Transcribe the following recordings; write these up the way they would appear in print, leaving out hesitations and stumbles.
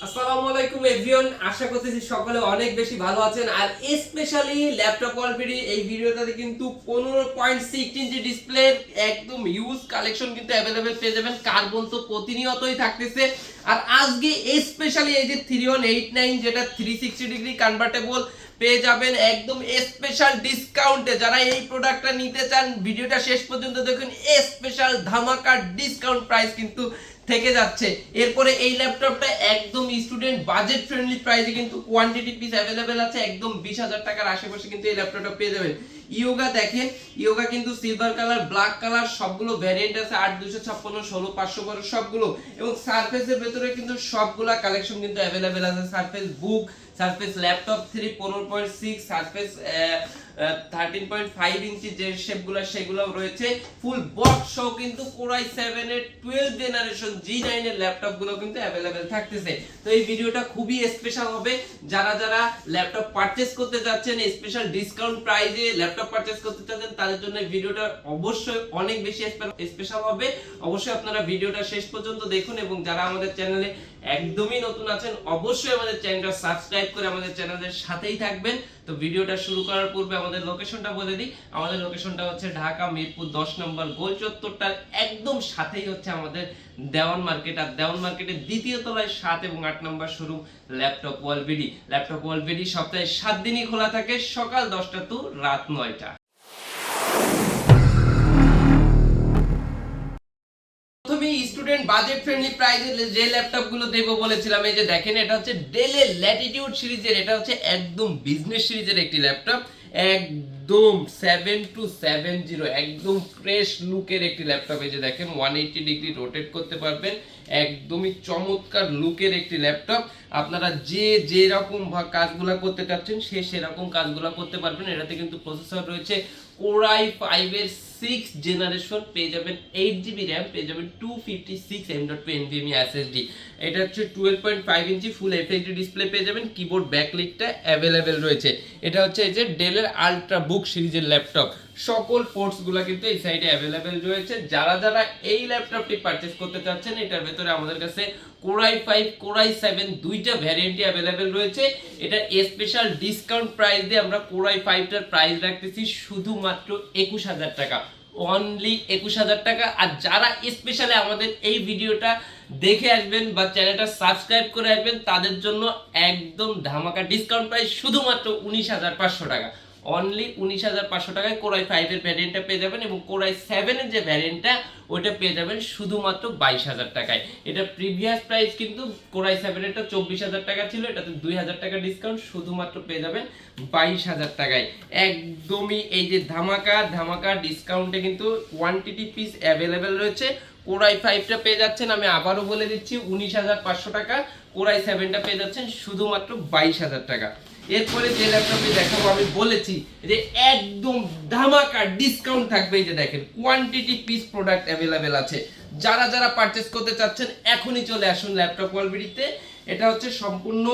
আসসালামু আলাইকুম এভরিওয়ান, আশা করতেছি সকলে অনেক বেশি ভালো আছেন। আর স্পেশালি ল্যাপটপ কোয়ালিটি এই ভিডিওটাতে কিন্তু 15.6 ইঞ্চি ডিসপ্লে একদম ইউজ কালেকশন কিন্তু अवेलेबल পেয়ে যাবেন। কার্বন তো প্রতিনিয়তই থাকতেছে। আর আজকে স্পেশালি এই যে 3189 যেটা 360 ডিগ্রি কনভার্টেবল পেয়ে যাবেন একদম স্পেশাল ডিসকাউন্টে। যারা এই প্রোডাক্টটা নিতে চান ভিডিওটা শেষ পর্যন্ত দেখুন, স্পেশাল ধামাকা ডিসকাউন্ট প্রাইস কিন্তু থেকে যাচ্ছে। এরপরে এই ল্যাপটপটা একদম স্টুডেন্ট বাজেট ফ্রেন্ডলি প্রাইসে কিন্তু কোয়ান্টিটি পিস अवेलेबल আছে, একদম 20000 টাকার আশেপাশে কিন্তু এই ল্যাপটপটা পেয়ে যাবেন। ইয়োগা দেখেন, ইয়োগা কিন্তু সিলভার কালার, ব্ল্যাক কালার সবগুলো ভ্যারিয়েন্ট আছে, 8256, 16512 সবগুলো। এবং সারফেসের ভিতরে কিন্তু সবগুলা কালেকশন কিন্তু अवेलेबल আছে। সারফেস বুক, সারফেস ল্যাপটপ 3 15.6, সারফেস 13.5 ইঞ্চি যে শেপগুলো সেগুলো রয়েছে। ফুল বক্স সহ কিন্তু Core i7 এর 12 জেনারেশন G9 এর ল্যাপটপ গুলো কিন্তু अवेलेबल থাকতেছে। তো এই ভিডিওটা খুবই স্পেশাল হবে। যারা যারা ল্যাপটপ পারচেজ করতে যাচ্ছেন স্পেশাল ডিসকাউন্ট প্রাইসে ল্যাপটপ পারচেজ করতে চাচ্ছেন তাদের জন্য ভিডিওটা অবশ্যই অনেক বেশি স্পেশাল হবে। অবশ্যই আপনারা ভিডিওটা শেষ পর্যন্ত দেখুন। এবং যারা আমাদের চ্যানেলে একদমই নতুন আছেন অবশ্যই আমাদের চ্যানেলটা সাবস্ক্রাইব করে আমাদের চ্যানেলের সাথেই থাকবেন। তো ভিডিওটা শুরু করার পূর্বে আমাদের লোকেশনটা বলে দিই। আমাদের লোকেশনটা হচ্ছে ঢাকা মিরপুর 10 নম্বর গোল চত্বরটার একদম সাথেই হচ্ছে আমাদের দেওয়ান মার্কেট। আর দেওয়ান মার্কেটের দ্বিতীয় তলায় 7 এবং 8 নম্বর showroom laptop world BD. Laptop world BD সপ্তাহে 7 দিনই খোলা থাকে, সকাল 10টা টু রাত 9টা। প্রথমে স্টুডেন্ট বাজেট ফ্রেন্ডলি প্রাইসে যে ল্যাপটপ গুলো দেব বলেছিলাম, এই যে দেখেন এটা হচ্ছে ডেলের ল্যাটিটিউড সিরিজের, এটা হচ্ছে একদম বিজনেস সিরিজের একটি ল্যাপটপ, একদম 7270 একদম ফ্রেশ লুকের একটি ল্যাপটপ। এই যে দেখেন 180 ডিগ্রি রোটেট করতে পারবেন, একদমই চমৎকার লুকের একটি ল্যাপটপ। আপনারা যে রকম কাজগুলো করতে চাচ্ছেন সেরকম কাজগুলো করতে পারবেন। এটাতে কিন্তু প্রসেসর রয়েছে Core i5 এর 6 জেনারেশন, পেয়ে যাবেন 8GB RAM, পেয়ে যাবেন 256 M.2 NVMe SSD। এটা হচ্ছে 12.5 ইঞ্চি ফুল FHD ডিসপ্লে পেয়ে যাবেন, কিবোর্ড ব্যাকলাইটটা अवेलेबल রয়েছে। এটা হচ্ছে এই যে ডেলের আলট্রা বুক সিরিজের ল্যাপটপ, সকল পোর্টসগুলো কিন্তু এই সাইডে अवेलेबल রয়েছে। যারা যারা এই ল্যাপটপটি পারচেজ করতে চাচ্ছেন এটার ভেতরে আমাদের কাছে Core i5 Core i7 দুইটা ভ্যারিয়েন্টই अवेलेबल রয়েছে। এটা স্পেশাল ডিসকাউন্ট প্রাইস দিয়ে আমরা Core i5 টার প্রাইস রাখতেছি শুধুমাত্র 21000 টাকা, অনলি 21000 টাকা। আর যারা স্পেশালি আমাদের এই ভিডিওটা দেখে আসবেন বা চ্যানেলটা সাবস্ক্রাইব করে আসবেন তাদের জন্য একদম ধামাকা ডিসকাউন্ট প্রাইস শুধুমাত্র 19500 টাকা, অনলি 19500 টাকায় Core i5 এর ভ্যারিয়েন্টটা পেয়ে যাবেন। এবং Core i7 এর যে ভ্যারিয়েন্টটা ওইটা পেয়ে যাবেন শুধুমাত্র 22000 টাকায়। এটা প্রিভিয়াস প্রাইস কিন্তু Core i7 এরটা 24000 টাকা ছিল, এটাতে 2000 টাকা ডিসকাউন্ট, শুধুমাত্র পেয়ে যাবেন 22000 টাকায়। একদমই এই যে ধামাকা ডিসকাউন্টে কিন্তু কোয়ান্টিটি পিস अवेलेबल রয়েছে। Core i5 টা পেয়ে যাচ্ছেন, আমি আবারও বলে দিচ্ছি, 19500 টাকা। Core i7 টা পেয়ে যাচ্ছেন শুধুমাত্র 22000 টাকা। এরপরে যে ল্যাপটপে দেখাবো আমি বলেছি যে একদম ধামাকা ডিসকাউন্ট থাকবে। এই যে দেখেন কোয়ান্টিটি পিস প্রোডাক্ট अवेलेबल আছে। যারা যারা পারচেজ করতে চাচ্ছেন এখনই চলে আসুন ল্যাপটপ ওয়ার্ল্ড। এটা হচ্ছে সম্পূর্ণ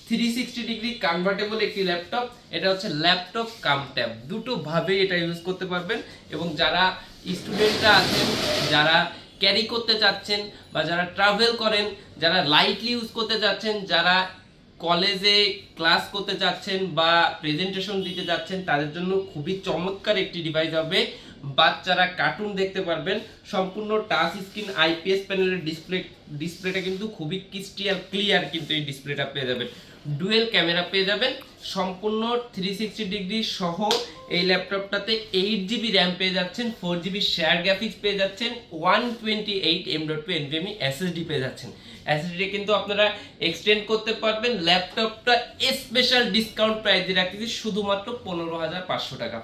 360 ডিগ্রি কনভার্টেবল একটি ল্যাপটপ। এটা হচ্ছে ল্যাপটপ কাম ট্যাব, দুটো ভাবে এটা ইউজ করতে পারবেন। এবং যারা স্টুডেন্টরা আছেন, যারা ক্যারি করতে চাচ্ছেন বা যারা ট্রাভেল করেন, যারা লাইটলি ইউজ করতে চাচ্ছেন, যারা কলেজে ক্লাস করতে যাচ্ছেন বা প্রেজেন্টেশন দিতে যাচ্ছেন তাদের জন্য খুবই চমৎকার একটি ডিভাইস হবে। বাচ্চারা কার্টুন দেখতে পারবেন, সম্পূর্ণ টাচ স্ক্রিন আইপিএস প্যানেলের ডিসপ্লেটা কিন্তু খুবই ক্লিয়ার কিন্তু এই ডিসপ্লেটা পেয়ে যাবেন। ডুয়েল ক্যামেরা পেয়ে যাবেন, সম্পূর্ণ 360 ডিগ্রি সহ এই ল্যাপটপটাতে 8GB RAM পেয়ে যাচ্ছেন, 4GB শেয়ার গ্রাফিক্স পেয়ে যাচ্ছেন, 128 M.2 NVMe SSD পেয়ে যাচ্ছেন। SSD কিন্তু আপনারা এক্সটেন্ড করতে পারবেন। ল্যাপটপটা স্পেশাল ডিসকাউন্ট প্রাইসে রাখতেছি শুধুমাত্র 15500 টাকা,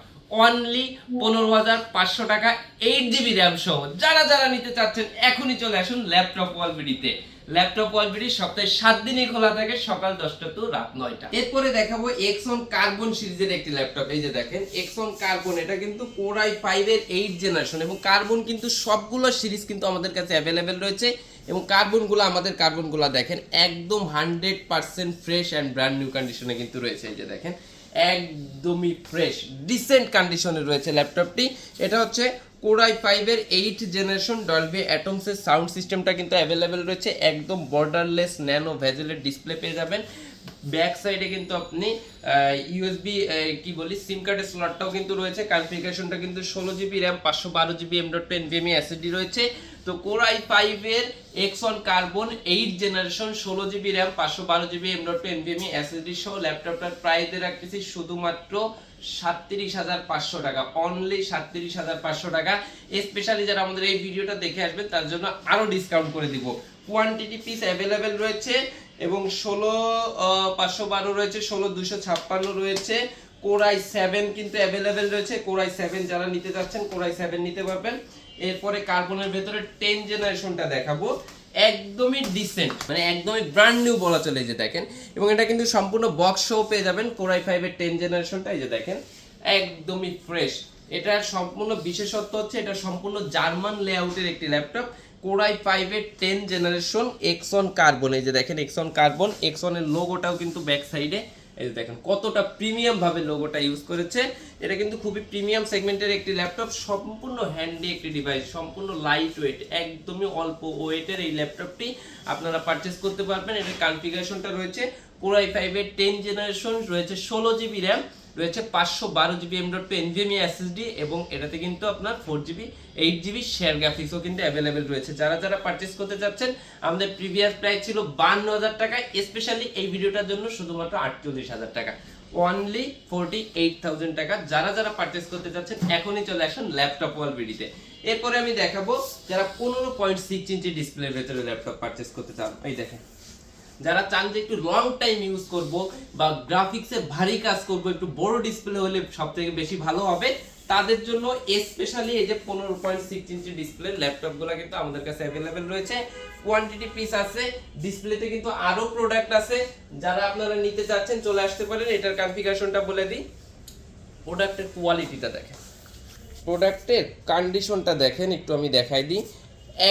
অনলি 15500 টাকা 8GB RAM সহ। যারা যারা নিতে চাচ্ছেন এখনই চলে আসুন ল্যাপটপ ওয়ার্ল্ড-বিডিতে। ল্যাপটপ ওয়ার্ল্ড-বিডি সপ্তাহে 7 দিনই খোলা থাকে, সকাল 10টা টু রাত 9টা। এরপরে দেখাবো Exon কার্বন সিরিজের একটি ল্যাপটপ। এই যে দেখেন Exon কার্বন, এটা কিন্তু Core i5 এর 8 জেনারেশন। এবং কার্বন কিন্তু সবগুলো সিরিজ কিন্তু আমাদের কাছে अवेलेबल রয়েছে। এবং আমাদের কার্বনগুলো দেখেন একদম 100% ফ্রেশ অ্যান্ড ব্র্যান্ড নিউ কন্ডিশনে কিন্তু রয়েছে। এই যে দেখেন একদমই ফ্রেশ ডিসেন্ট কন্ডিশনে রয়েছে ল্যাপটপটি। এটা হচ্ছে Core i5 এর 8 জেনারেশন ডলবি অ্যাটমসের সাউন্ড সিস্টেমটা কিন্তু অ্যাভেলেবেল রয়েছে, একদম বর্ডারলেস ন্যানো ভেজেলের ডিসপ্লে পেয়ে যাবেন। ব্যাক সাইডে কিন্তু আপনি ইউএসবি কি বলি সিম কার্ডের স্লটটাও কিন্তু রয়েছে। কনফিগারেশনটা কিন্তু 16GB RAM 512GB M.2 NVMe SSD রয়েছে। তো Core i5 এর Xon Carbon 8 generation 16GB RAM 512GB M.2 NVMe SSD সহ ল্যাপটপটার প্রাইস রাখতেছি শুধুমাত্র 37,500 টাকা, অনলি 37,500 টাকা। স্পেশালি যারা আমাদের এই ভিডিওটা দেখে আসবেন তার জন্য আরো ডিসকাউন্ট করে দিব। কোয়ান্টিটি পিস অ্যাভেলেবেল রয়েছে এবং 16,512 রয়েছে, 16,256 রয়েছে। Core i7 কিন্তু অ্যাভেলেবেল রয়েছে। Core i7 যারা নিতে যাচ্ছেন Core i7 নিতে পারবেন। এরপরে কার্বনের ভেতরে 10 জেনারেশনটা দেখাবো, একদমই ডিসেন্ট, মানে একদমই ব্র্যান্ড নিউ বলা চলে, যে দেখেন। এবং এটা কিন্তু সম্পূর্ণ বক্স সহ পেয়ে যাবেন। Core i5 এর 10 জেনারেশনটা এই যে দেখেন, একদমই ফ্রেশ। এটার সম্পূর্ণ বিশেষত্ব হচ্ছে এটা সম্পূর্ণ জার্মান লেআউটের একটি ল্যাপটপ। Core i5 এর 10 জেনারেশন Xon Carbon, এই যে দেখেন Xon Carbon, Xon এর লোগোটাও কিন্তু ব্যাক সাইডে, এই যে দেখেন কতটা প্রিমিয়াম ভাবে লোগোটা ইউজ করেছে। এটা কিন্তু খুবই প্রিমিয়াম সেগমেন্টের একটি ল্যাপটপ, সম্পূর্ণ হ্যান্ডি একটি ডিভাইস, সম্পূর্ণ লাইট ওয়েট, একদমই অল্প ওয়েটের এই ল্যাপটপটি আপনারা পারচেজ করতে পারবেন। এটার কনফিগারেশনটা রয়েছে Core i5 এর 10 জেনারেশন, রয়েছে 16GB র্যাম, রয়েছে 512GB M.2 NVMe SSD এবং এটাতে কিন্তু আপনার 4GB 8GB শেয়ার গ্রাফিক্সও কিন্তু অ্যাভেলেবেল রয়েছে। যারা যারা পারচেজ করতে চাচ্ছেন, আমাদের প্রিভিয়াস প্রাইস ছিল 52,000 টাকা, স্পেশালি এই ভিডিওটার জন্য শুধুমাত্র 48,000 টাকা, অনলি 48,000 টাকা। যারা যারা পারচেজ করতে চাচ্ছেন এখনই চলে আসুন ল্যাপটপ ওয়াল ভিডিওতে। এরপরে আমি দেখাবো যারা 15.6 ইঞ্চি ডিসপ্লের ভেতরে ল্যাপটপ পারচেজ করতে চান, এই দেখেন। যারা চান যে একটু লং টাইম ইউজ করব বা গ্রাফিক্সে ভারী কাজ করব, একটু বড় ডিসপ্লে হলে সবথেকে বেশি ভালো হবে, তাদের জন্য স্পেশালি এই যে 15.6 ইঞ্চি ডিসপ্লে ল্যাপটপগুলো কিন্তু আমাদের কাছে অ্যাভেলেবেল রয়েছে। কোয়ান্টিটি পিস আছে, ডিসপ্লেতে কিন্তু আরো প্রোডাক্ট আছে। যারা আপনারা নিতে চাচ্ছেন চলে আসতে পারেন। এটার কনফিগারেশনটা বলে দিই, প্রোডাক্টের কোয়ালিটিটা দেখেন, প্রোডাক্টের কন্ডিশনটা দেখেন, একটু আমি দেখাই দিই।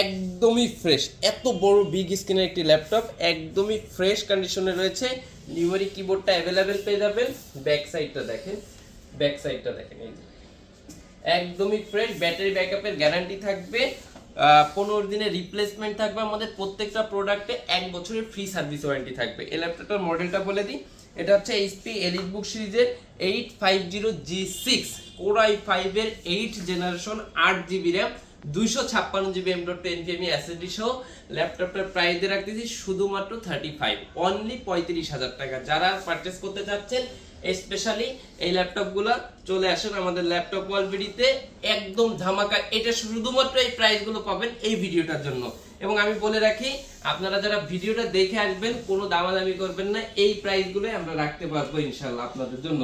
একদমই ফ্রেশ, এত বড় বিগ স্ক্রিনের একটি ল্যাপটপ একদমই ফ্রেশ কন্ডিশনে রয়েছে। নিউমেরিক কিবোর্ডটা অ্যাভেলেবেল পেয়ে যাবেন। ব্যাক সাইডটা দেখেন, ব্যাক সাইডটা দেখেন, এই যে একদমই ফ্রেশ। ব্যাটারি ব্যাকআপের গ্যারান্টি থাকবে, 15 দিনের রিপ্লেসমেন্ট থাকবে। আমাদের প্রত্যেকটা প্রোডাক্টে 1 বছরের ফ্রি সার্ভিস ওয়ারেন্টি থাকবে। এই ল্যাপটপটার মডেলটা বলে দিই, এটা হচ্ছে HP EliteBook সিরিজের 850G6 Core i5 এর 8 generation 8GB RAM 256GB M.2 NVMe SSD সহ ল্যাপটপটার প্রাইস রাখতেছি শুধুমাত্র 35, অনলি 35,000 টাকা। যারা পারচেজ করতে চাচ্ছেন স্পেশালি এই ল্যাপটপগুলো চলে আসেন আমাদের ল্যাপটপ ওয়াল ভিডিওতে, একদম ধামাকা। এটা শুধুমাত্র এই প্রাইসগুলো পাবেন এই ভিডিওটার জন্য। এবং আমি বলে রাখি, আপনারা যারা ভিডিওটা দেখে আসবেন কোনো দামাদামি করবেন না, এই প্রাইসগুলোই আমরা রাখতে পারবো ইনশাআল্লাহ আপনাদের জন্য।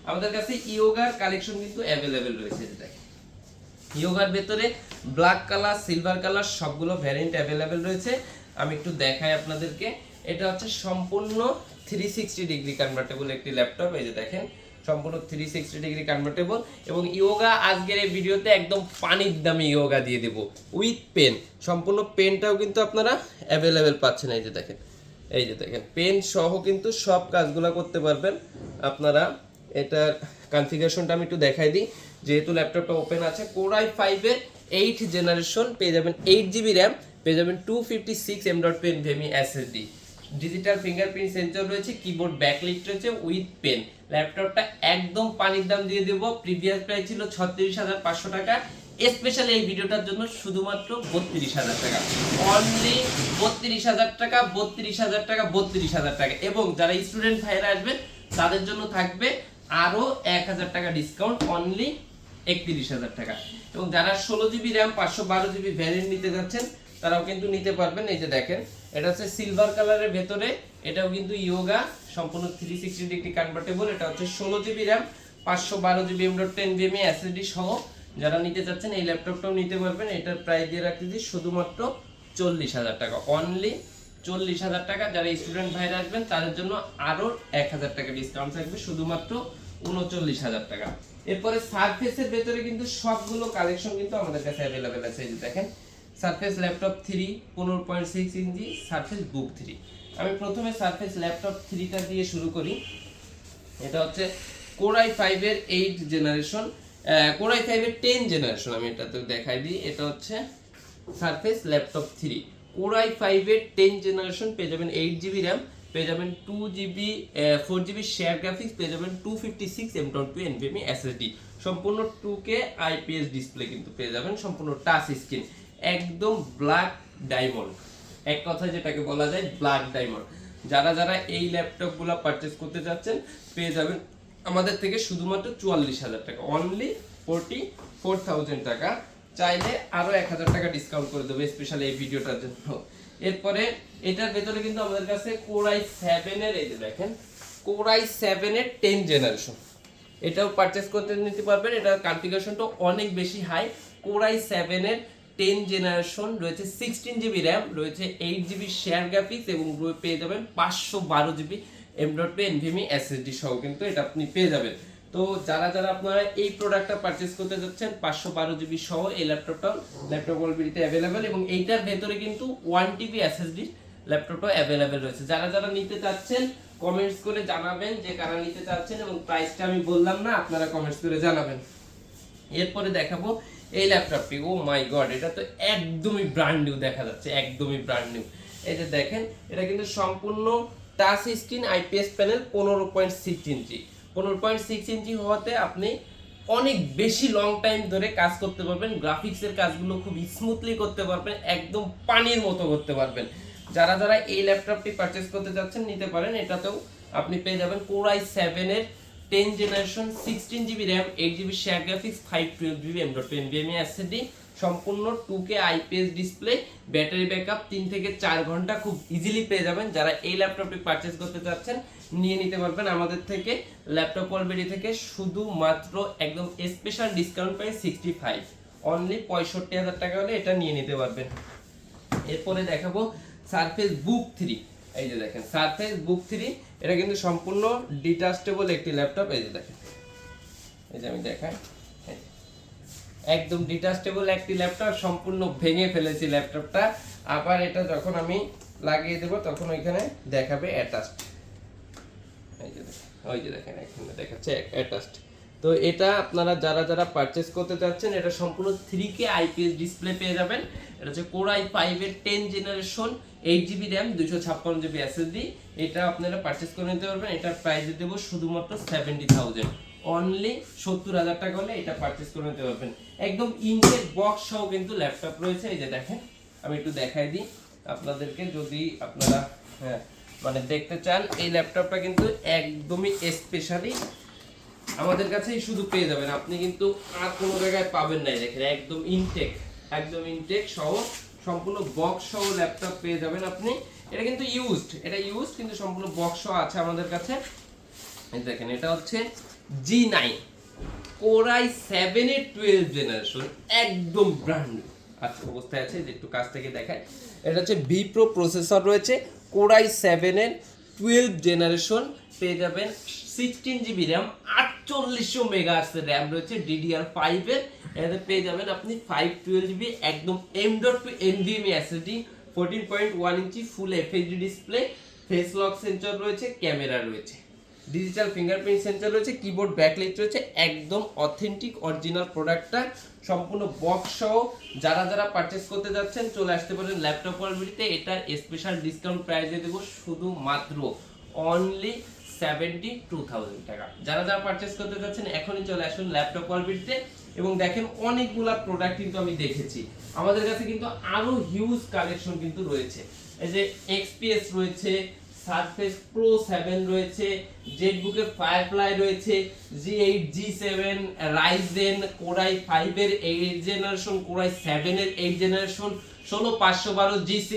আমাদের কাছে ইয়োগার কালেকশন কিন্তু অ্যাভেলেবেল রয়েছে। দেখেন ইয়োগার ভেতরে ব্ল্যাক কালার, সিলভার কালার সবগুলো ভ্যারিয়েন্ট অ্যাভেলেবেল রয়েছে। আমি একটু দেখাই আপনাদেরকে। এটা হচ্ছে সম্পূর্ণ 360 ডিগ্রি কনভার্টেবল একটি ল্যাপটপ, এই যে দেখেন সম্পূর্ণ 360 ডিগ্রি কনভার্টেবল। এবং ইয়োগা আজকের এই ভিডিওতে একদম পানির দামে ইয়োগা দিয়ে দেব উইথ পেন। সম্পূর্ণ পেনটাও কিন্তু আপনারা অ্যাভেলেবেল পাচ্ছেন, এই যে দেখেন, এই যে দেখেন পেন সহ কিন্তু সব কাজগুলো করতে পারবেন আপনারা। এটার কনফিগারেশনটা আমি একটু দেখাই দিই, যেহেতু ল্যাপটপটা ওপেন আছে। Core i5 এর 8 জেনারেশন পেয়ে যাবেন, 8GB র্যাম পেয়ে যাবেন, 256 M.2 NVMe SSD, digital fingerprint sensor রয়েছে, কিবোর্ড ব্যাকলিট রয়েছে উইথ পেন। ল্যাপটপটা একদম পানির দাম দিয়ে দেব। প্রিভিয়াস প্রাইস ছিল 36,500 টাকা, স্পেশালি এই ভিডিওটার জন্য শুধুমাত্র 32,000 টাকা, অনলি 32,000 টাকা, 32,000 টাকা, 32,000 টাকা। এবং যারা স্টুডেন্ট ভাইরা আসবেন তাদের জন্য থাকবে আরো 1,000 টাকা ডিসকাউন্ট, অনলি 31,000 টাকা। এবং যারা 16GB র্যাম 512GB ভ্যারিয়েন্ট নিতে যাচ্ছেন তারাও কিন্তু নিতে পারবেন। এই যে দেখেন, এটা হচ্ছে সিলভার কালারের ভেতরে, এটাও কিন্তু ইয়োগা সম্পূর্ণ 360 ডিগ্রি কনভার্টেবল। এটা হচ্ছে 16GB RAM 512GB M.2 NVMe SSD সহ যারা নিতে চাচ্ছেন এই ল্যাপটপটাও নিতে পারবেন। এটার প্রাইস দিয়ে রাখতেছি শুধুমাত্র 40,000 টাকা, অনলি 40,000 টাকা। যারা স্টুডেন্ট ভাইরা আসবেন তাদের জন্য আরো 1,000 টাকা ডিসকাউন্ট থাকবে, শুধুমাত্র 39,000 টাকা। এরপরে সারফেসের ভেতরে কিন্তু সবগুলো কালেকশন কিন্তু আমাদের কাছে অ্যাভেলেবেল আছে। এই যে দেখেন সারফেস ল্যাপটপ 3 15.6 ইঞ্চি, সারফেস বুক 3। আমি প্রথমে সারফেস ল্যাপটপ 3টা দিয়ে শুরু করি। এটা হচ্ছে Core i5 এর 8 জেনারেশন, Core i5 এর 10 জেনারেশন, আমি এটাতে দেখাই দিই। এটা হচ্ছে সারফেস ল্যাপটপ 3 Core i5 এর 10 জেনারেশন, পেয়ে যাবেন 8GB RAM, পেয়ে যাবেন 2GB 4GB শেয়ার গ্রাফিক্স, পেয়ে যাবেন 256 M.2 NVMe SSD, সম্পূর্ণ 2K IPS ডিসপ্লে কিন্তু পেয়ে যাবেন, সম্পূর্ণ টাচ স্ক্রিন, একদম ব্ল্যাক ডায়মন্ড, এক কথায় যেটাকে বলা যায় ব্ল্যাক ডায়মন্ড। যারা যারা এই ল্যাপটপগুলো পারচেজ করতে যাচ্ছেন পেয়ে যাবেন আমাদের থেকে শুধুমাত্র 44,000 টাকা, অনলি 44,000 টাকা। চাইলে আরো 1,000 টাকা ডিসকাউন্ট করে দেবো স্পেশালি এই ভিডিওটার জন্য। এরপরে এটার ভেতরে কিন্তু আমাদের কাছে Core i7 এর, এই যে দেখেন Core i7 এর 10 জেনারেশন, এটাও পারচেজ করতে নিতে পারবেন। এটার কনফিগারেশনটা অনেক বেশি হাই। Core i7 এর 10 জেনারেশন রয়েছে, 16GB RAM রয়েছে, 8GB শেয়ার গ্রাফিক্স এবং পেয়ে যাবেন 512GB M.2 NVMe SSD সহ কিন্তু এটা আপনি পেয়ে যাবেন। তো যারা যারা আপনারা এই প্রোডাক্টটা পারচেজ করতে যাচ্ছেন 512GB সহ এই ল্যাপটপটা ল্যাপটপ ওয়ালবিডিতে অ্যাভেলেবেল, এবং এইটার ভেতরে কিন্তু 1TB SSD ল্যাপটপটাও অ্যাভেলেবেল রয়েছে। যারা যারা নিতে চাচ্ছেন কমেন্টস করে জানাবেন যে কারা নিতে চাচ্ছেন, এবং প্রাইসটা আমি বললাম না, আপনারা কমেন্টস করে জানাবেন। এরপরে দেখাবো এই ল্যাপটপটি, ও মাই গড, এটা তো একদমই ব্র্যান্ড নিউ দেখা যাচ্ছে, একদমই ব্র্যান্ড নিউ। এই যে দেখেন এটা কিন্তু সম্পূর্ণ টাচ স্ক্রিন IPS প্যানেল, 15.6 ইঞ্চি, 15.6 ইঞ্চি হওয়াতে আপনি অনেক বেশি লং টাইম ধরে কাজ করতে পারবেন, গ্রাফিক্সের কাজগুলো খুব স্মুথলি করতে পারবেন, একদম পানির মতো করতে পারবেন। যারা যারা এই ল্যাপটপটি পারচেজ করতে যাচ্ছেন নিতে পারেন। এটাতেও আপনি পেয়ে যাবেন Core i7 এর 10 generation, 16GB RAM, 8GB share graphics, 512GB M.2 NVMe SSD, সম্পূর্ণ 2K IPS display, battery backup 3 থেকে 4 ঘন্টা, খুব ইজিলি পেয়ে যাবেন। যারা এই ল্যাপটপটি পারচেজ করতে যাচ্ছেন নিয়ে নিতে পারবেন আমাদের থেকে, ল্যাপটপ ওয়ালবিডি থেকে, শুধুমাত্র একদম স্পেশাল ডিসকাউন্ট পাই 65, অনলি 65,000 টাকা হলে এটা নিয়ে নিতে পারবেন। এরপরে দেখাবো সারফেস বুক 3, এই যে দেখেন সারফেস বুক 3, এটা কিন্তু সম্পূর্ণ ডিটাচেবল একটি ল্যাপটপ। এই যে দেখেন, এই যে আমি দেখাই, একদম ডিটাচেবল একটি ল্যাপটপ, সম্পূর্ণ ভেঙে ফেলেছি ল্যাপটপটা। আবার এটা যখন আমি লাগিয়ে দেব তখন ওইখানে দেখাবে অ্যাটাচড, এই যে দেখেন, ওই যে দেখেন এখানে দেখাচ্ছে অ্যাটাচড। তো এটা আপনারা যারা যারা পারচেজ করতে যাচ্ছেন এটা সম্পূর্ণ 3K IPS ডিসপ্লে পেয়ে যাবেন। এটা হচ্ছে Core i5 এর 10 generation, 8GB RAM, 256GB SSD, এটা আপনারা পারচেজ করে নিতে পারবেন। এটার প্রাইস দেব শুধুমাত্র 70,000, অনলি 70,000 টাকা হলে এটা পারচেজ করে নিতে পারবেন। একদম ইনটেক বক্স সহ কিন্তু ল্যাপটপ রয়েছে। এই যে দেখেন, আমি একটু দেখাই দিই আপনাদেরকে, যদি আপনারা মানে দেখতে চান। এই ল্যাপটপটা কিন্তু একদমই স্পেশালি আমাদের কাছেই শুধু পেয়ে যাবেন, আপনি কিন্তু আর কোনো জায়গায় পাবেন না। দেখেন একদম ইনটেক, একদম ইনটেক সহ সম্পূর্ণ বক্স সহ ল্যাপটপ পেয়ে যাবেন আপনি। এটা কিন্তু ইউজড, এটা ইউজড কিন্তু সম্পূর্ণ বক্স সহ আছে আমাদের কাছে। এই দেখেন এটা হচ্ছে G9 Core i7 এর 12 জেনারেশন, একদম ব্র্যান্ড নিউ আচ্ছা অবস্থায় আছে। যে একটু কাছ থেকে দেখায়, এটা হচ্ছে V Pro প্রসেসর রয়েছে, Core i7 এর 12 জেনারেশন, পেয়ে যাবেন 16GB RAM, 4800 মেগাহার্টজ এর RAM রয়েছে, DDR5 এর, এতে পেয়ে যাবেন আপনি 512GB একদম M.2 NVMe SSD, 14.1 ইঞ্চি ফুল FHD display, face lock sensor রয়েছে, ক্যামেরা রয়েছে, ডিজিটাল ফিঙ্গারপ্রিন্ট সেন্সর রয়েছে, কিবোর্ড ব্যাকলাইট রয়েছে, একদম অথেন্টিক অরিজিনাল প্রোডাক্টটা সম্পূর্ণ বক্স সহ। যারা যারা পারচেজ করতে যাচ্ছেন চলে আসতে পারেন ল্যাপটপ ওয়ালবিডিতে। এটার স্পেশাল ডিসকাউন্ট প্রাইসে দেবো শুধুমাত্র অনলি 72,000 টাকা। যারা যারা পারচেজ করতে যাচ্ছেন এখনই চলে আসুন ল্যাপটপ ওয়ালবিডিতে। এবং দেখেন অনেকগুলা প্রোডাক্ট কিন্তু আমি দেখেছি, আমাদের কাছে কিন্তু আরো হিউজ কালেকশন কিন্তু রয়েছে। এই যে XPS রয়েছে, সারফেস প্রো 7 রয়েছে, জেটবুকে ফায়ারফ্লাই রয়েছে, G8 G7 Ryzen Core i5 এর 8 জেনারেশন, Core i7 এর 8 জেনারেশন, 16512 G6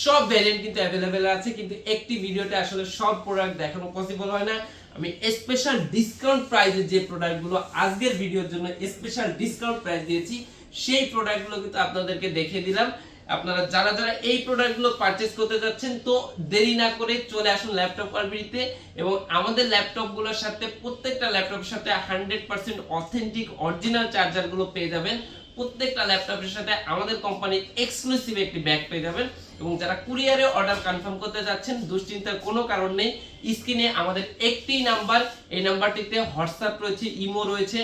সব ভ্যারিয়েন্ট কিন্তু অ্যাভেলেবেল আছে। কিন্তু একটি ভিডিওতে আসলে সব প্রোডাক্ট দেখানো পসিবল হয় না। আমি স্পেশাল ডিসকাউন্ট প্রাইসে যে প্রোডাক্টগুলো আজকের ভিডিওর জন্য স্পেশাল ডিসকাউন্ট প্রাইস দিয়েছি সেই প্রোডাক্টগুলো কিন্তু আপনাদেরকে দেখিয়ে দিলাম। আপনারা যারা যারা এই প্রোডাক্টগুলো পারচেজ করতে যাচ্ছেন তো দেরি না করে চলে আসুন ল্যাপটপ ওয়ালবিডিতে। এবং আমাদের ল্যাপটপগুলোর সাথে, প্রত্যেকটা ল্যাপটপের সাথে 100% অথেন্টিক অরিজিনাল চার্জারগুলো পেয়ে যাবেন। প্রত্যেকটা ল্যাপটপের সাথে আমাদের কোম্পানির এক্সক্লুসিভ একটি ব্যাগ পেয়ে যাবেন। এবং যারা কুরিয়ারে অর্ডার কনফার্ম করতে যাচ্ছেন দুশ্চিন্তার কোনো কারণ নেই। স্ক্রিনে আমাদের একটি নাম্বার, এই নাম্বারটিতে হোয়াটসঅ্যাপ রয়েছে, ইমো রয়েছে।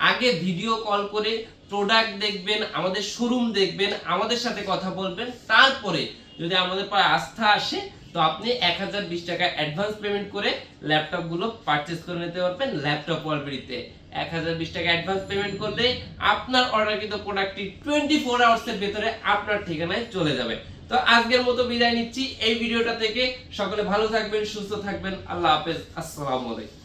আগে ভিডিও কল করে প্রোডাক্ট দেখবেন, আমাদের শোরুম দেখবেন, আমাদের সাথে কথা বলবেন, তারপরে যদি আমাদের পর আস্থা আসে তো আপনি 1020 টাকা অ্যাডভান্স পেমেন্ট করে ল্যাপটপগুলো পারচেজ করে নিতে পারবেন ল্যাপটপ ওয়ালবেরিতে। 1020 টাকা অ্যাডভান্স পেমেন্ট করলে আপনার অর্ডারকৃত প্রোডাক্টটি 24 আওয়ার্সের ভেতরে আপনার ঠিকানায় চলে যাবে। তো আজকের মতো বিদায় নিচ্ছি এই ভিডিওটা থেকে। সকলে ভালো থাকবেন, সুস্থ থাকবেন। আল্লাহ হাফেজ, আসসালামু আলাইকুম।